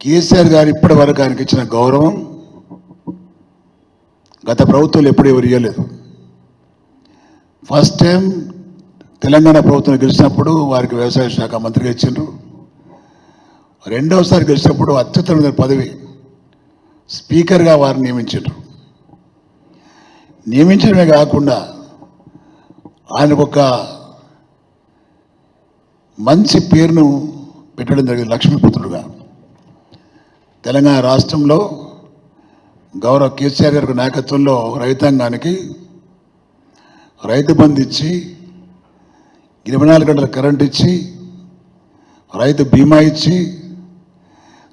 కేసీఆర్ గారు ఇప్పటి వరకు ఆయనకి ఇచ్చిన గౌరవం గత ప్రభుత్వాలు ఎప్పుడు ఎవరు ఇవ్వలేదు. ఫస్ట్ టైం తెలంగాణ ప్రభుత్వం గెలిచినప్పుడు వారికి వ్యవసాయ శాఖ మంత్రిగా ఇచ్చిండ్రు. రెండవసారి గెలిచినప్పుడు అత్యుత్తమ పదవి స్పీకర్గా వారిని నియమించారు. నియమించడమే కాకుండా ఆయనకు ఒక మంచి పేరును పెట్టడం జరిగింది, లక్ష్మీపుత్రుడుగా. తెలంగాణ రాష్ట్రంలో గౌరవ కేసీఆర్ గారి నాయకత్వంలో రైతాంగానికి రైతు బంధు ఇచ్చి 24 గంటల కరెంట్ ఇచ్చి రైతు బీమా ఇచ్చి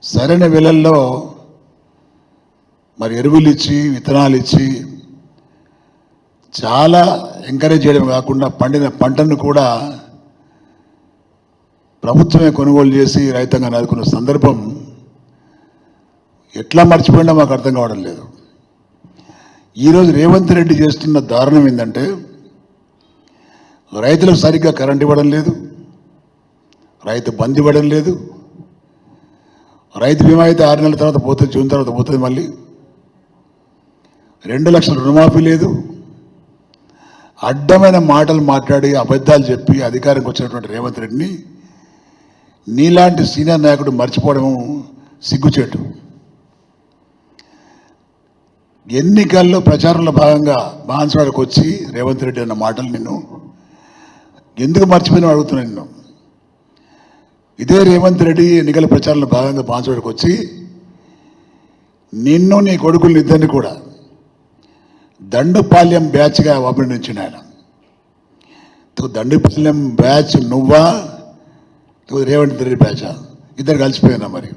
సరైన వేళల్లో మరి ఎరువులు ఇచ్చి విత్తనాలు ఇచ్చి చాలా ఎంకరేజ్ చేయడం కాకుండా పండిన పంటను కూడా ప్రభుత్వమే కొనుగోలు చేసి రైతాంగాన్ని ఆదుకున్న సందర్భం ఎట్లా మర్చిపోయినా మాకు అర్థం కావడం లేదు. ఈరోజు రేవంత్ రెడ్డి చేస్తున్న దారుణం ఏంటంటే రైతులకు సరిగ్గా కరెంట్ ఇవ్వడం లేదు, రైతు బంద్ ఇవ్వడం లేదు. రైతు బీమా అయితే 6 నెలల తర్వాత పోతుంది, జూన్ తర్వాత పోతుంది. మళ్ళీ 2 లక్షల రుణమాఫీ లేదు. అడ్డమైన మాటలు మాట్లాడి అబద్ధాలు చెప్పి అధికారంకి వచ్చినటువంటి రేవంత్ రెడ్డిని నీలాంటి సీనియర్ నాయకుడు మర్చిపోవడం సిగ్గుచేటు. ఎన్నికల్లో ప్రచారంలో భాగంగా బాన్స్వాడకు వచ్చి రేవంత్ రెడ్డి అన్న మాటలు నిన్ను ఎందుకు మర్చిపోయినా అడుగుతున్నాను నిన్ను. ఇదే రేవంత్ రెడ్డి ఎన్నికల ప్రచారంలో భాగంగా బాన్స్వాడకు వచ్చి నిన్ను నీ కొడుకుల్ని ఇద్దరిని కూడా దండుపాల్యం బ్యాచ్గా అభినందించిన ఆయన. దండుపాల్యం బ్యాచ్ నువ్వా, రేవంత్ రెడ్డి బ్యాచా? ఇద్దరు కలిసిపోయినా మరి.